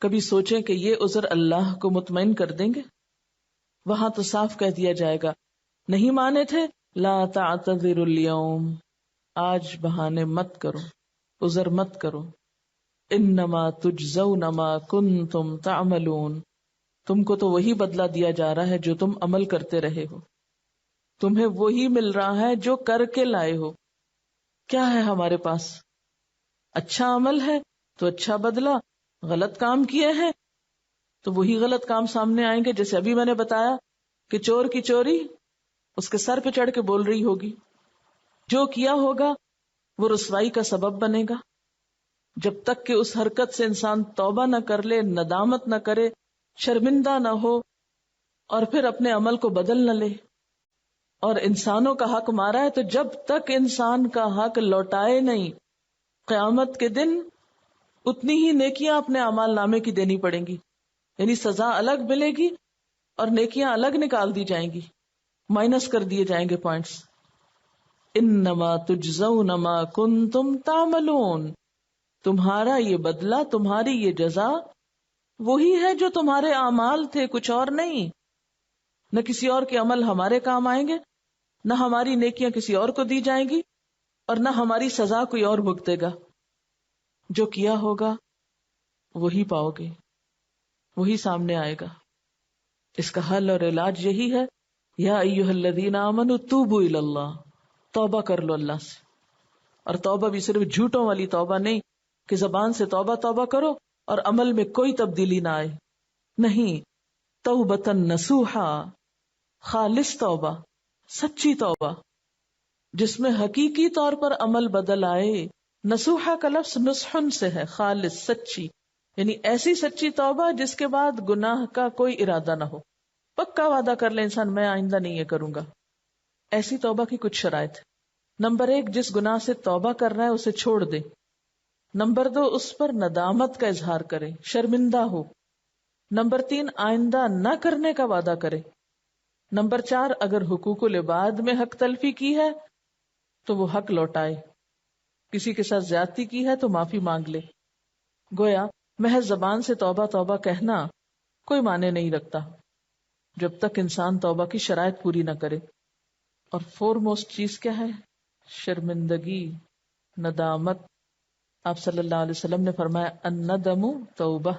کبھی سوچیں کہ یہ عذر اللہ کو مطمئن کر دیں گے؟ وہاں تو صاف کہہ دیا جائے گا نہیں مانے تھے لا تعتذروا اليوم، آج بہانے مت کرو، عذر مت کرو. انما تجزون ما کنتم تعملون، تم کو تو وہی بدلہ دیا جا رہا ہے جو تم عمل کرتے رہے ہو، تمہیں وہی مل رہا ہے جو کر کے لائے ہو. کیا ہے ہمارے پاس؟ اچھا عمل ہے تو اچھا بدلہ، غلط کام کیے ہیں تو وہی غلط کام سامنے آئیں گے. جیسے ابھی میں نے بتایا کہ چور کی چوری اس کے سر پہ چڑھ کے بول رہی ہوگی، جو کیا ہوگا وہ رسوائی کا سبب بنے گا. جب تک کہ اس حرکت سے انسان توبہ نہ کر لے، ندامت نہ کرے، شرمندہ نہ ہو اور پھر اپنے عمل کو بدل نہ لے. اور انسانوں کا حق مارا ہے تو جب تک انسان کا حق لوٹائے نہیں، قیامت کے دن اتنی ہی نیکیاں اپنے اعمال نامے کی دینی پڑیں گی. یعنی سزا الگ ملے گی اور نیکیاں الگ نکال دی جائیں گی، مائنس کر دیے جائیں گے پوائنٹس. انما تجزون ما کنتم تعملون، تمہارا یہ بدلہ، تمہاری یہ جزا وہی ہے جو تمہارے اعمال تھے، کچھ اور نہیں. نہ کسی اور کے عمل ہمارے کام آئیں گے، نہ ہماری نیکیاں کسی اور کو دی جائیں گی، اور نہ ہماری سزا کوئی اور بھگتے گا. جو کیا ہوگا وہی پاؤ گے، وہی سامنے آئے گا. اس کا حل اور علاج یہی ہے، یا ایھا الذین آمنوا توبوا الی اللہ، توبہ کر لو اللہ سے. اور توبہ بھی صرف جھوٹوں والی توبہ نہیں کہ زبان سے توبہ توبہ کرو اور عمل میں کوئی تبدیلی نہ آئے. نہیں، توبۃ نصوحا، خالص توبہ، سچی توبہ جس میں حقیقی طور پر عمل بدل آئے. نصوحا کا لفظ نصحن سے ہے، خالص، سچی، یعنی ایسی سچی توبہ جس کے بعد گناہ کا کوئی ارادہ نہ ہو. پکا وعدہ کر لے انسان میں آئندہ نہیں یہ کروں گا. ایسی توبہ کی کچھ شرائط. نمبر 1، جس گناہ سے توبہ کر رہا ہے اسے چھوڑ دے. نمبر 2، اس پر ندامت کا اظہار کرے، شرمندہ ہو. نمبر 3، آئندہ نہ کرنے کا وعدہ کرے. نمبر 4، اگر حقوق العباد میں حق تلفی کی ہے تو وہ حق لوٹائے. کسی کے ساتھ زیادتی کی ہے تو معافی مانگ لے. گویا محض زبان سے توبہ توبہ کہنا کوئی معنی نہیں رکھتا جب تک انسان توبہ کی شرائط پوری نہ کرے. اور فور موسٹ چیز کیا ہے؟ شرمندگی، ندامت. آپ صلی اللہ علیہ وسلم نے فرمایا الندم توبہ،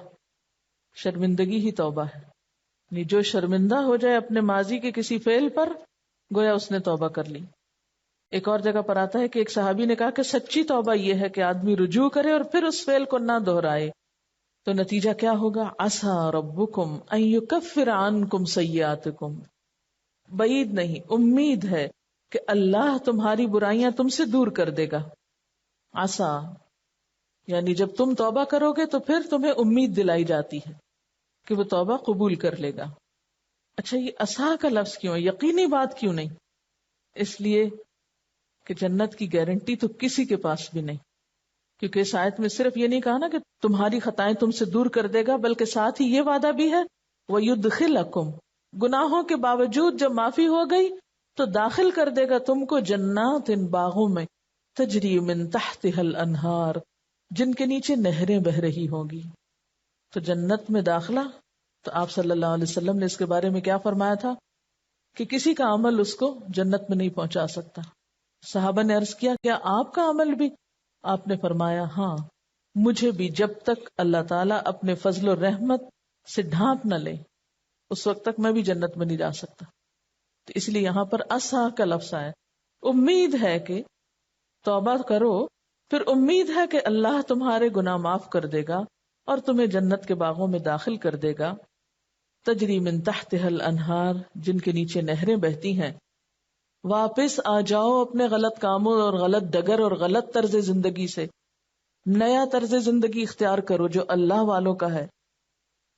شرمندگی ہی توبہ ہے. یعنی جو شرمندہ ہو جائے اپنے ماضی کے کسی فعل پر، گویا اس نے توبہ کر لی. ایک اور جگہ پر آتا ہے کہ ایک صحابی نے کہا کہ سچی توبہ یہ ہے کہ آدمی رجوع کرے اور پھر اس فعل کو نہ دہرائے. تو نتیجہ کیا ہوگا؟ عسیٰ ربکم ان یکفر عنکم سیئاتکم، بعید نہیں، امید ہے کہ اللہ تمہاری برائیاں تم سے دور کر دے گا. عسیٰ یعنی جب تم توبہ کرو گے تو پھر تمہیں امید دلائی جاتی ہے کہ وہ توبہ قبول کر لے گا. اچھا، یہ عسیٰ کا لفظ کیوں ہے؟ یقینی بات کیوں نہیں؟ اس لیے کہ جنت کی گارنٹی تو کسی کے پاس بھی نہیں، کیونکہ اس آیت میں صرف یہ نہیں کہا نا کہ تمہاری خطائیں تم سے دور کر دے گا، بلکہ ساتھ ہی یہ وعدہ بھی ہے وَيُدْخِلَكُمْ، گناہوں کے باوجود جب معافی ہو گئی تو داخل کر دے گا تم کو جنات، ان باغوں میں، تجری من تحتها الانہار، جن کے نیچے نہریں بہ رہی ہوں گی. تو جنت میں داخلہ، تو آپ صلی اللہ علیہ وسلم نے اس کے بارے میں کیا فرمایا تھا کہ کسی کا عمل اس کو جنت میں نہیں پہنچا سکتا. صحابہ نے عرض کیا کیا آپ کا عمل بھی؟ آپ نے فرمایا ہاں، مجھے بھی جب تک اللہ تعالیٰ اپنے فضل و رحمت سے ڈھانپ نہ لے اس وقت تک میں بھی جنت میں نہیں جا سکتا. تو اس لیے یہاں پر عسیٰ کا لفظ آیا. امید ہے کہ توبہ کرو، پھر امید ہے کہ اللہ تمہارے گناہ معاف کر دے گا اور تمہیں جنت کے باغوں میں داخل کر دے گا. تجری من تحتها الانہار، جن کے نیچے نہریں بہتی ہیں. واپس آ جاؤ اپنے غلط کاموں اور غلط ڈگر اور غلط طرز زندگی سے. نیا طرز زندگی اختیار کرو جو اللہ والوں کا ہے.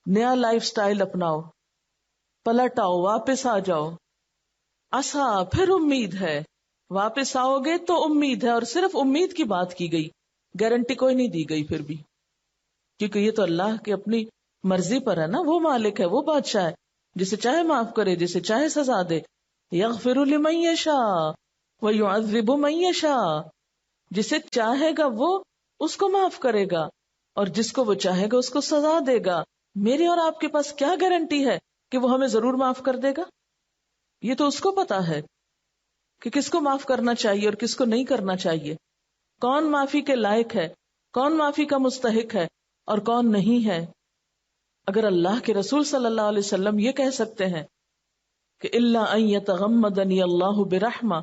نیا لائف سٹائل اپناؤ، پلٹ آؤ، واپس آ جاؤ. عسیٰ، پھر امید ہے، واپس آؤ گے تو امید ہے. اور صرف امید کی بات کی گئی، گارنٹی کوئی نہیں دی گئی پھر بھی، کیونکہ یہ تو اللہ کی اپنی مرضی پر ہے نا. وہ مالک ہے، وہ بادشاہ ہے، جسے چاہے معاف کرے، جسے چاہے سزا دے. یغفر لمن یشاء ویعذب من یشاء، جسے چاہے گا وہ اس کو معاف کرے گا اور جس کو وہ چاہے گا اس کو سزا دے گا. میرے اور آپ کے پاس کیا گارنٹی ہے کہ وہ ہمیں ضرور معاف کر دے گا؟ یہ تو اس کو پتا ہے کہ کس کو معاف کرنا چاہیے اور کس کو نہیں کرنا چاہیے، کون معافی کے لائق ہے، کون معافی کا مستحق ہے اور کون نہیں ہے. اگر اللہ کے رسول صلی اللہ علیہ وسلم یہ کہہ سکتے ہیں کہ الا ان یتغمدنی اللہ برحمہ،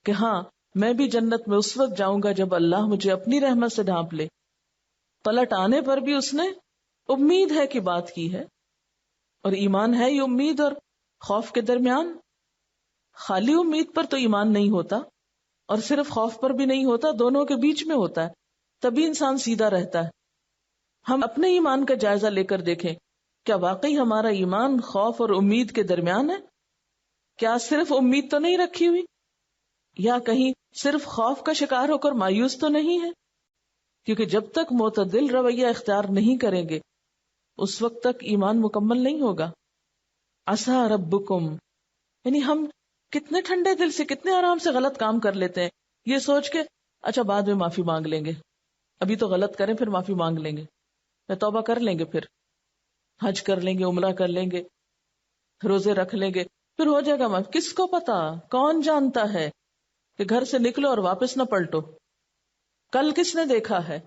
کہ ہاں میں بھی جنت میں اس وقت جاؤں گا جب اللہ مجھے اپنی رحمت سے ڈھانپ لے. پلٹ آنے پر بھی اس نے امید ہے کہ بات کی ہے، اور ایمان ہے یہ امید اور خوف کے درمیان. خالی امید پر تو ایمان نہیں ہوتا، اور صرف خوف پر بھی نہیں ہوتا، دونوں کے بیچ میں ہوتا ہے، تبھی انسان سیدھا رہتا ہے. ہم اپنے ایمان کا جائزہ لے کر دیکھیں، کیا واقعی ہمارا ایمان خوف اور امید کے درمیان ہے؟ کیا صرف امید تو نہیں رکھی ہوئی، یا کہیں صرف خوف کا شکار ہو کر مایوس تو نہیں ہے؟ کیونکہ جب تک معتدل رویہ اختیار نہیں کریں گے اس وقت تک ایمان مکمل نہیں ہوگا. عسیٰ ربکم، یعنی ہم کتنے ٹھنڈے دل سے کتنے آرام سے غلط کام کر لیتے ہیں، یہ سوچ کے اچھا بعد میں معافی مانگ لیں گے، ابھی تو غلط کریں پھر معافی مانگ لیں گے، یا توبہ کر لیں گے، پھر حج کر لیں گے، عمرہ کر لیں گے، روزے رکھ لیں گے، پھر ہو جائے گا معافی. کس کو پتا، کون جانتا ہے کہ گھر سے نکلو اور واپس نہ پلٹو؟ کل کس نے دیکھا ہے؟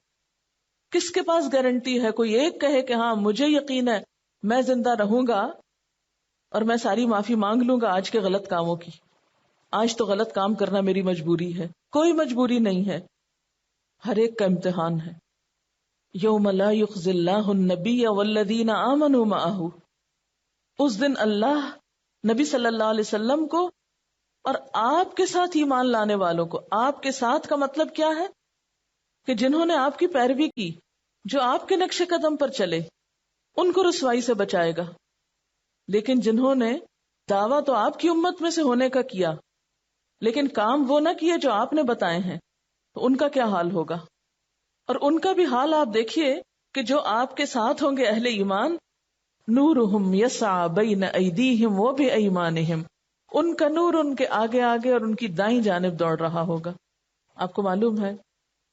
کس کے پاس گارنٹی ہے؟ کوئی ایک کہے کہ ہاں مجھے یقین ہے میں زندہ رہوں گا اور میں ساری معافی مانگ لوں گا آج کے غلط کاموں کی، آج تو غلط کام کرنا میری مجبوری ہے. کوئی مجبوری نہیں ہے، ہر ایک کا امتحان ہے. یوم لا یخزی اللہ النبی والذین آمنوا معہ، اس دن اللہ نبی صلی اللہ علیہ وسلم کو اور آپ کے ساتھ ایمان لانے والوں کو، آپ کے ساتھ کا مطلب کیا ہے کہ جنہوں نے آپ کی پیروی کی، جو آپ کے نقش قدم پر چلے، ان کو رسوائی سے بچائے گا. لیکن جنہوں نے دعویٰ تو آپ کی امت میں سے ہونے کا کیا لیکن کام وہ نہ کیے جو آپ نے بتائے ہیں، تو ان کا کیا حال ہوگا؟ اور ان کا بھی حال آپ دیکھیے کہ جو آپ کے ساتھ ہوں گے اہل ایمان، نورہم یسعی بین ایدیہم و بایمانہم، ان کا نور ان کے آگے آگے اور ان کی دائیں جانب دوڑ رہا ہوگا. آپ کو معلوم ہے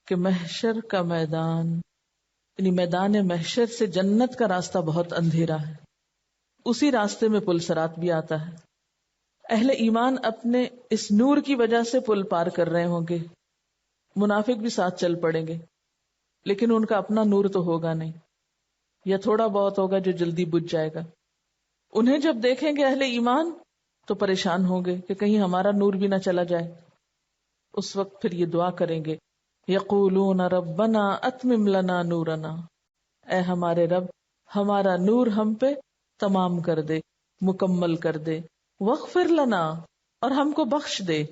کہ محشر کا میدان، یعنی میدان محشر سے جنت کا راستہ بہت اندھیرا ہے، اسی راستے میں پل صراط بھی آتا ہے. اہل ایمان اپنے اس نور کی وجہ سے پل پار کر رہے ہوں گے، منافق بھی ساتھ چل پڑیں گے، لیکن ان کا اپنا نور تو ہوگا نہیں، یا تھوڑا بہت ہوگا جو جلدی بجھ جائے گا. انہیں جب دیکھیں گے اہل ایمان تو پریشان ہوں گے کہ کہیں ہمارا نور بھی نہ چلا جائے. اس وقت پھر یہ دعا کریں گے، یقولون ربنا اتمم لنا نورنا، اے ہمارے رب ہمارا نور ہم پہ تمام کر دے، مکمل کر دے. واغفر لنا، اور ہم کو بخش دے.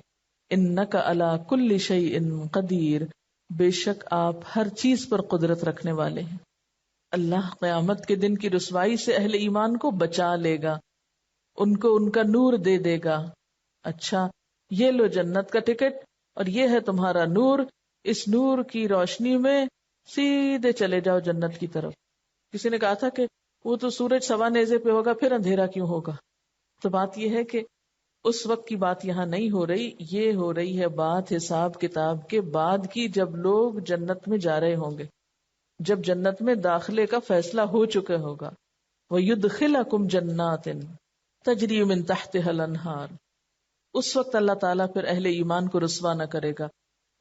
انک علی کل شیء قدیر، بے شک آپ ہر چیز پر قدرت رکھنے والے ہیں. اللہ قیامت کے دن کی رسوائی سے اہل ایمان کو بچا لے گا، ان کو ان کا نور دے دے گا. اچھا یہ لو جنت کا ٹکٹ اور یہ ہے تمہارا نور، اس نور کی روشنی میں سیدھے چلے جاؤ جنت کی طرف. کسی نے کہا تھا کہ وہ تو سورج سوا نیزے پہ ہوگا پھر اندھیرا کیوں ہوگا؟ تو بات یہ ہے کہ اس وقت کی بات یہاں نہیں ہو رہی، یہ ہو رہی ہے بات حساب کتاب کے بعد کی، جب لوگ جنت میں جا رہے ہوں گے، جب جنت میں داخلے کا فیصلہ ہو چکا ہوگا. وَيُدْخِلَكُمْ جَنَّاتٍ تَجْرِي مِن تَحْتِهَا الْأَنْهَارُ، اس وقت اللہ تعالیٰ پھر اہل ایمان کو رسوا نہ کرے گا،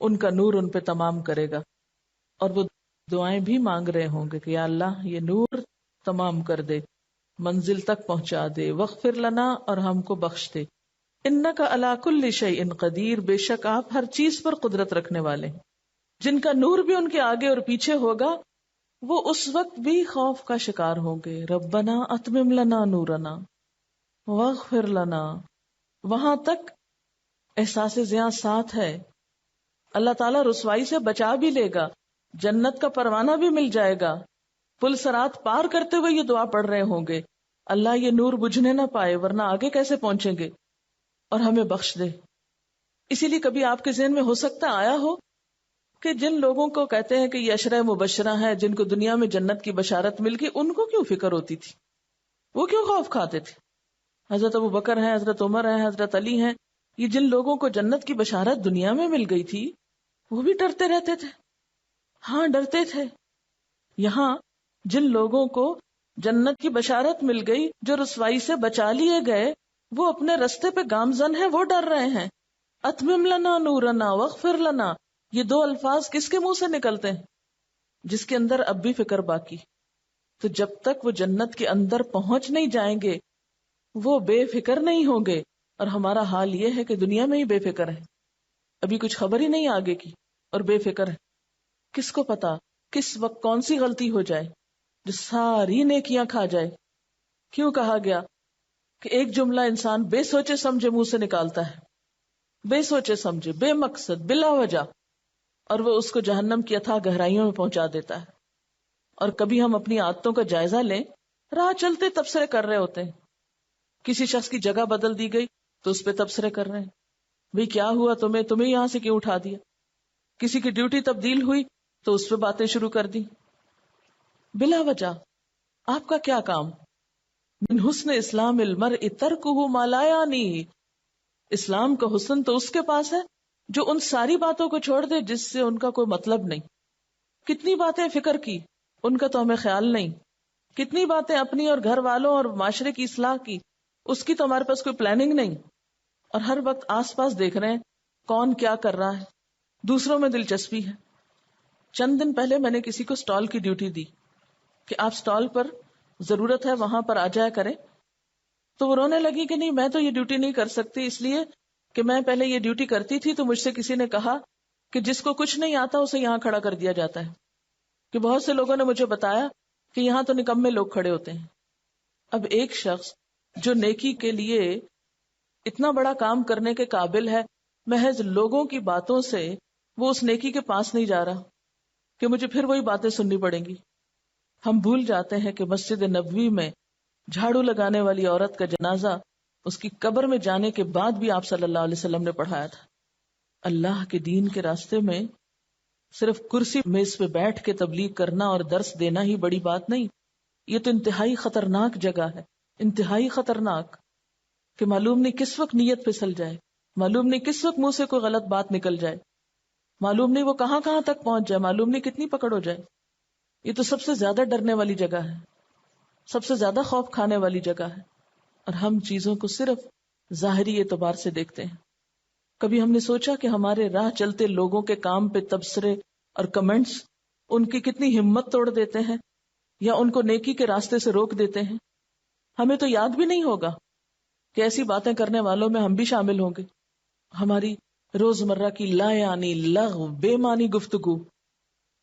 ان کا نور ان پہ تمام کرے گا، اور وہ دعائیں بھی مانگ رہے ہوں گے کہ یا اللہ یہ نور تمام کر دے، منزل تک پہنچا دے. واغفر لنا، اور ہم کو بخش دے. انک علی کل شیء قدیر، بے شک آپ ہر چیز پر قدرت رکھنے والے ہیں. جن کا نور بھی ان کے آگے اور پیچھے ہوگا وہ اس وقت بھی خوف کا شکار ہوں گے. ربنا اتمم لنا نورنا واغفر لنا، وہاں تک احساس زیاں ساتھ ہے. اللہ تعالیٰ رسوائی سے بچا بھی لے گا، جنت کا پروانہ بھی مل جائے گا. پل صراط پار کرتے ہوئے یہ دعا پڑھ رہے ہوں گے، اللہ یہ نور بجھنے نہ پائے ورنہ آگے کیسے پہنچیں گے، اور ہمیں بخش دے. اسی لیے کبھی آپ کے ذہن میں ہو سکتا آیا ہو کہ جن لوگوں کو کہتے ہیں کہ یہ عشرہ مبشرہ ہیں، جن کو دنیا میں جنت کی بشارت مل گئی، ان کو کیوں فکر ہوتی تھی؟ وہ کیوں خوف کھاتے تھے؟ حضرت ابو بکر ہیں، حضرت عمر ہیں، حضرت علی ہیں، یہ جن لوگوں کو جنت کی بشارت دنیا میں مل گئی تھی وہ بھی ڈرتے رہتے تھے. ہاں ڈرتے تھے. یہاں جن لوگوں کو جنت کی بشارت مل گئی، جو رسوائی سے بچا لیے گئے، وہ اپنے رستے پہ گامزن ہیں، وہ ڈر رہے ہیں. اتمم لنا نورنا واغفر لنا، یہ دو الفاظ کس کے منہ سے نکلتے ہیں؟ جس کے اندر اب بھی فکر باقی. تو جب تک وہ جنت کے اندر پہنچ نہیں جائیں گے وہ بے فکر نہیں ہوں گے. اور ہمارا حال یہ ہے کہ دنیا میں ہی بے فکر ہے، ابھی کچھ خبر ہی نہیں آگے کی اور بے فکر ہے. کس کو پتا کس وقت کون سی غلطی ہو جائے. جو ساری نیکیاں کھا جائے. کیوں کہا گیا کہ ایک جملہ انسان بے سوچے سمجھے منہ سے نکالتا ہے، بے سوچے سمجھے، بے مقصد، بلا وجہ، اور وہ اس کو جہنم کی اتھاہ گہرائیوں میں پہنچا دیتا ہے. اور کبھی ہم اپنی عادتوں کا جائزہ لیں، راہ چلتے تبصرے کر رہے ہوتے ہیں. کسی شخص کی جگہ بدل دی گئی تو اس پہ تبصرے کر رہے ہیں، بھئی کیا ہوا تمہیں یہاں سے کیوں اٹھا دیا. کسی کی ڈیوٹی تبدیل ہوئی تو اس پہ باتیں شروع کر دی بلا وجہ. آپ کا کیا کام؟ من حسن اسلام المرء ترکہ ما لا یعنیہ. اسلام کا حسن تو اس کے پاس ہے جو ان ساری باتوں کو چھوڑ دے جس سے ان کا کوئی مطلب نہیں. کتنی باتیں فکر کی، ان کا تو ہمیں خیال نہیں. کتنی باتیں اپنی اور گھر والوں اور معاشرے کی اصلاح کی، اس کی تو ہمارے پاس کوئی پلاننگ نہیں. اور ہر وقت آس پاس دیکھ رہے ہیں کون کیا کر رہا ہے، دوسروں میں دلچسپی ہے. چند دن پہلے میں نے کسی کو سٹال کی ڈیوٹی دی کہ آپ سٹال پر ضرورت ہے وہاں پر آ جایا کریں. تو وہ رونے لگی کہ نہیں میں تو یہ ڈیوٹی نہیں کر سکتی، اس لیے کہ میں پہلے یہ ڈیوٹی کرتی تھی تو مجھ سے کسی نے کہا کہ جس کو کچھ نہیں آتا اسے یہاں کھڑا کر دیا جاتا ہے. کہ بہت سے لوگوں نے مجھے بتایا کہ یہاں تو نکمے لوگ کھڑے ہوتے ہیں. اب ایک شخص جو نیکی کے لیے اتنا بڑا کام کرنے کے قابل ہے، محض لوگوں کی باتوں سے وہ اس نیکی کے پاس نہیں جا رہا کہ مجھے پھر وہی باتیں سننی پڑیں گی. ہم بھول جاتے ہیں کہ مسجد نبوی میں جھاڑو لگانے والی عورت کا جنازہ اس کی قبر میں جانے کے بعد بھی آپ صلی اللہ علیہ وسلم نے پڑھایا تھا. اللہ کے دین کے راستے میں صرف کرسی میز پہ بیٹھ کے تبلیغ کرنا اور درس دینا ہی بڑی بات نہیں. یہ تو انتہائی خطرناک جگہ ہے، انتہائی خطرناک، کہ معلوم نہیں کس وقت نیت پھسل جائے، معلوم نہیں کس وقت منہ سے کوئی غلط بات نکل جائے، معلوم نہیں وہ کہاں کہاں تک پہنچ جائے، معلوم نہیں کتنی پکڑ ہو جائے. یہ تو سب سے زیادہ ڈرنے والی جگہ ہے، سب سے زیادہ خوف کھانے والی جگہ ہے. اور ہم چیزوں کو صرف ظاہری اعتبار سے دیکھتے ہیں. کبھی ہم نے سوچا کہ ہمارے راہ چلتے لوگوں کے کام پہ تبصرے اور کمنٹس ان کی کتنی ہمت توڑ دیتے ہیں یا ان کو نیکی کے راستے سے روک دیتے ہیں. ہمیں تو یاد بھی نہیں ہوگا کہ ایسی باتیں کرنے والوں میں ہم بھی شامل ہوں گے. ہماری روزمرہ کی لا یعنی لغو بے معنی گفتگو،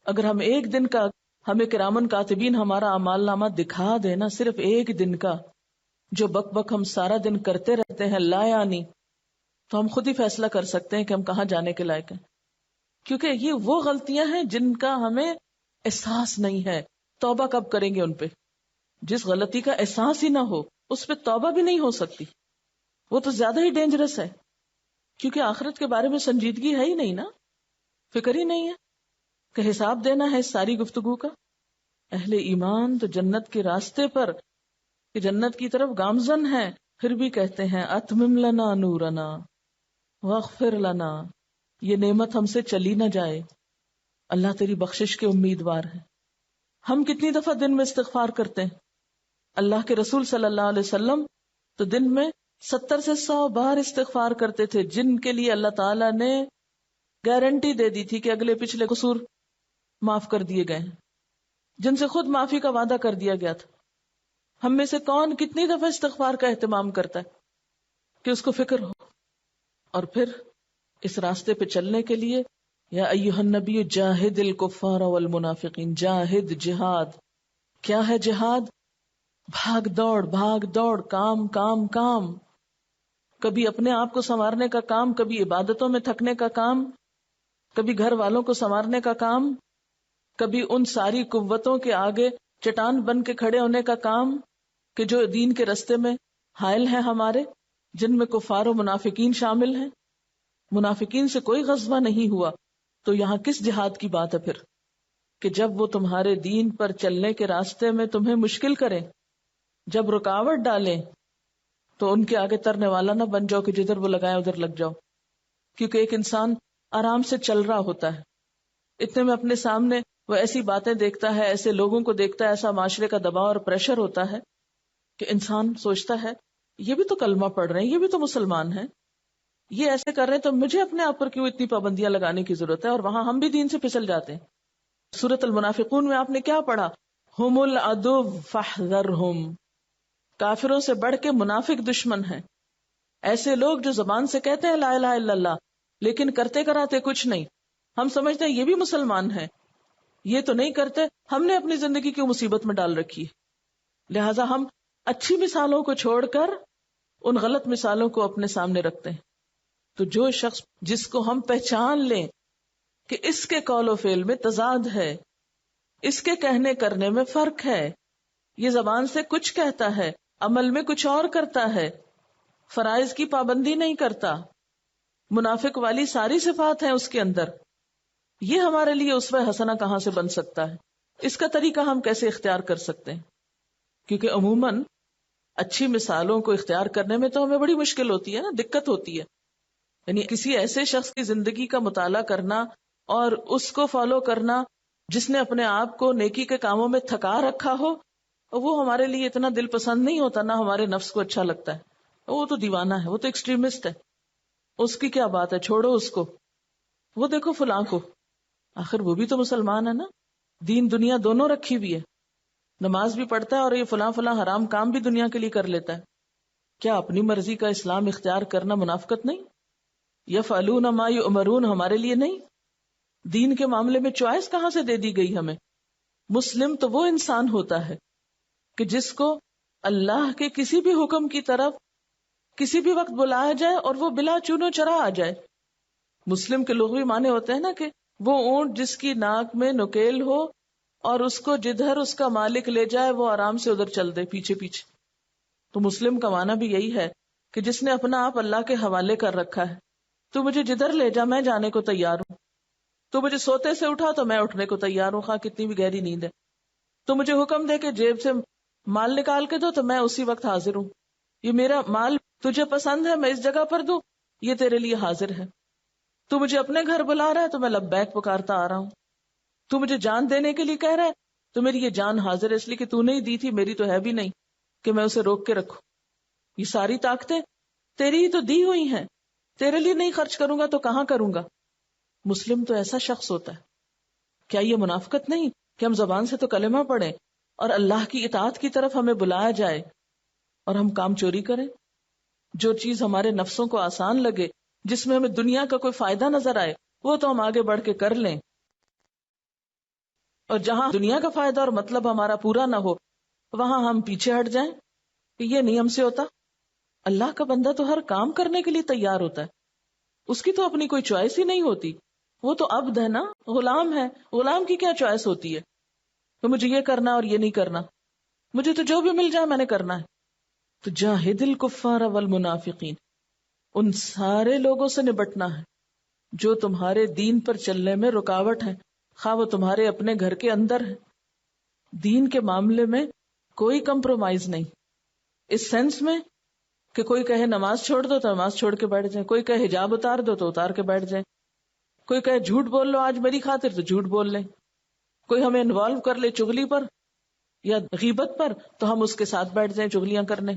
اگر ہم ایک دن کا، ہمیں کرامن کاتبین ہمارا اعمال نامہ دکھا دینا، صرف ایک دن کا جو بک بک ہم سارا دن کرتے رہتے ہیں لا یعنی، تو ہم خود ہی فیصلہ کر سکتے ہیں کہ ہم کہاں جانے کے لائق ہیں. کیونکہ یہ وہ غلطیاں ہیں جن کا ہمیں احساس نہیں ہے. توبہ کب کریں گے ان پہ؟ جس غلطی کا احساس ہی نہ ہو اس پہ توبہ بھی نہیں ہو سکتی. وہ تو زیادہ ہی ڈینجرس ہے، کیونکہ آخرت کے بارے میں سنجیدگی ہے ہی نہیں نا، فکر ہی نہیں ہے کہ حساب دینا ہے اس ساری گفتگو کا. اہل ایمان تو جنت کے راستے پر، کہ جنت کی طرف گامزن ہے، پھر بھی کہتے ہیں اتمم لنا نورنا واغفر لنا، یہ نعمت ہم سے چلی نہ جائے، اللہ تیری بخشش کے امیدوار ہیں. ہم کتنی دفعہ دن میں استغفار کرتے ہیں؟ اللہ کے رسول صلی اللہ علیہ وسلم تو دن میں 70 سے 100 بار استغفار کرتے تھے، جن کے لیے اللہ تعالیٰ نے گارنٹی دے دی تھی کہ اگلے پچھلے قصور معاف کر دیے گئے ہیں، جن سے خود معافی کا وعدہ کر دیا گیا تھا. ہم میں سے کون کتنی دفعہ استغفار کا اہتمام کرتا ہے کہ اس کو فکر ہو؟ اور پھر اس راستے پہ چلنے کے لیے یا ایھا النبی جاہد الکفار والمنافقین، جاہد، جہاد. کیا ہے جہاد؟ بھاگ دوڑ، کام کام کام، کبھی اپنے آپ کو سنوارنے کا کام، کبھی عبادتوں میں تھکنے کا کام، کبھی گھر والوں کو سنوارنے کا کام، کبھی ان ساری قوتوں کے آگے چٹان بن کے کھڑے ہونے کا کام کہ جو دین کے رستے میں حائل ہیں ہمارے، جن میں کفار و منافقین شامل ہیں. منافقین سے کوئی غزوہ نہیں ہوا تو یہاں کس جہاد کی بات ہے پھر؟ کہ جب وہ تمہارے دین پر چلنے کے راستے میں تمہیں مشکل کریں، جب رکاوٹ ڈالیں، تو ان کے آگے ترنے والا نہ بن جاؤ کہ جدھر وہ لگائے ادھر لگ جاؤ. کیونکہ ایک انسان آرام سے چل رہا ہوتا ہے، اتنے میں اپنے سامنے وہ ایسی باتیں دیکھتا ہے، ایسے لوگوں کو دیکھتا ہے، ایسا معاشرے کا دباؤ اور پریشر ہوتا ہے کہ انسان سوچتا ہے یہ بھی تو کلمہ پڑھ رہے ہیں، یہ بھی تو مسلمان ہیں، یہ ایسے کر رہے ہیں، تو مجھے اپنے آپ پر کیوں اتنی پابندیاں لگانے کی ضرورت ہے؟ اور وہاں ہم بھی دین سے پھسل جاتے ہیں. سورۃ المنافقون میں آپ نے کیا پڑھا؟ ہم العدو فاحذرہم، کافروں سے بڑھ کے منافق دشمن ہیں. ایسے لوگ جو زبان سے کہتے ہیں لا الہ الا اللہ لیکن کرتے کراتے کچھ نہیں. ہم سمجھتے ہیں یہ بھی مسلمان ہیں، یہ تو نہیں کرتے، ہم نے اپنی زندگی کی مصیبت میں ڈال رکھی ہے، لہٰذا ہم اچھی مثالوں کو چھوڑ کر ان غلط مثالوں کو اپنے سامنے رکھتے ہیں. تو جو شخص جس کو ہم پہچان لیں کہ اس کے قول و فعل میں تضاد ہے، اس کے کہنے کرنے میں فرق ہے، یہ زبان سے کچھ کہتا ہے، عمل میں کچھ اور کرتا ہے، فرائض کی پابندی نہیں کرتا، منافق والی ساری صفات ہیں اس کے اندر، یہ ہمارے لیے اسوہ حسنہ کہاں سے بن سکتا ہے؟ اس کا طریقہ ہم کیسے اختیار کر سکتے ہیں؟ کیونکہ عموماً اچھی مثالوں کو اختیار کرنے میں تو ہمیں بڑی مشکل ہوتی ہے نا، دقت ہوتی ہے. یعنی کسی ایسے شخص کی زندگی کا مطالعہ کرنا اور اس کو فالو کرنا جس نے اپنے آپ کو نیکی کے کاموں میں تھکا رکھا ہو، وہ ہمارے لیے اتنا دل پسند نہیں ہوتا، نہ ہمارے نفس کو اچھا لگتا ہے. وہ تو دیوانہ ہے، وہ تو ایکسٹریمسٹ ہے، اس کی کیا بات ہے، چھوڑو اس کو. وہ دیکھو فلاں کو، آخر وہ بھی تو مسلمان ہے نا، دین دنیا دونوں رکھی ہوئی ہے، نماز بھی پڑھتا ہے اور یہ فلاں فلاں حرام کام بھی دنیا کے لیے کر لیتا ہے. کیا اپنی مرضی کا اسلام اختیار کرنا منافقت نہیں؟ یفعلون ما یؤمرون ہمارے لیے نہیں؟ دین کے معاملے میں چوائس کہاں سے دے دی گئی ہمیں؟ مسلم تو وہ انسان ہوتا ہے کہ جس کو اللہ کے کسی بھی حکم کی طرف کسی بھی وقت بلایا جائے اور وہ بلا چونو چرا آ جائے. مسلم کے لغوی معنی ہوتے ہیں نا کہ وہ اونٹ جس کی ناک میں نکیل ہو اور اس کو جدھر اس کا مالک لے جائے وہ آرام سے ادھر چل دے پیچھے پیچھے. تو مسلم کا معنی بھی یہی ہے کہ جس نے اپنا آپ اللہ کے حوالے کر رکھا ہے. تو مجھے جدھر لے جا میں جانے کو تیار ہوں. تو مجھے سوتے سے اٹھا تو میں اٹھنے کو تیار ہوں، خواہ کتنی بھی گہری نیند ہے. تو مجھے حکم دے کہ جیب سے مال نکال کے دو تو میں اسی وقت حاضر ہوں. یہ میرا مال تجھے پسند ہے، میں اس جگہ پر دوں، یہ تیرے لیے حاضر ہے. تو مجھے اپنے گھر بلا رہا ہے تو میں لبیک پکارتا آ رہا ہوں. تو مجھے جان دینے کے لیے کہہ رہا ہے تو میری یہ جان حاضر ہے، اس لیے کہ تو نے ہی دی تھی، میری تو ہے بھی نہیں کہ میں اسے روک کے رکھوں. یہ ساری طاقتیں تیری ہی تو دی ہوئی ہیں، تیرے لیے نہیں خرچ کروں گا تو کہاں کروں گا؟ مسلم تو ایسا شخص ہوتا ہے. کیا یہ منافقت نہیں کہ ہم زبان سے تو کلمہ پڑھیں اور اللہ کی اطاعت کی طرف ہمیں بلایا جائے اور ہم کام چوری کریں؟ جو چیز ہمارے نفسوں کو آسان لگے، جس میں ہمیں دنیا کا کوئی فائدہ نظر آئے، وہ تو ہم آگے بڑھ کے کر لیں، اور جہاں دنیا کا فائدہ اور مطلب ہمارا پورا نہ ہو وہاں ہم پیچھے ہٹ جائیں کہ یہ نہیں ہم سے ہوتا. اللہ کا بندہ تو ہر کام کرنے کے لیے تیار ہوتا ہے، اس کی تو اپنی کوئی چوائس ہی نہیں ہوتی. وہ تو عبد ہے نا، غلام ہے. غلام کی کیا چوائس ہوتی ہے کہ مجھے یہ کرنا اور یہ نہیں کرنا، مجھے تو جو بھی مل جائے میں نے کرنا ہے. تو جاہد الکفار والمنافقین، ان سارے لوگوں سے نبٹنا ہے جو تمہارے دین پر چلنے میں رکاوٹ ہے، خواہ وہ تمہارے اپنے گھر کے اندر ہے. دین کے معاملے میں کوئی کمپرومائز نہیں، اس سینس میں کہ کوئی کہے نماز چھوڑ دو تو نماز چھوڑ کے بیٹھ جائیں، کوئی کہے حجاب اتار دو تو اتار کے بیٹھ جائیں، کوئی کہے جھوٹ بول لو آج میری خاطر تو جھوٹ بول لیں، کوئی ہمیں انوالو کر لے چغلی پر یا غیبت پر تو ہم اس کے ساتھ بیٹھ جائیں چغلیاں کرنے.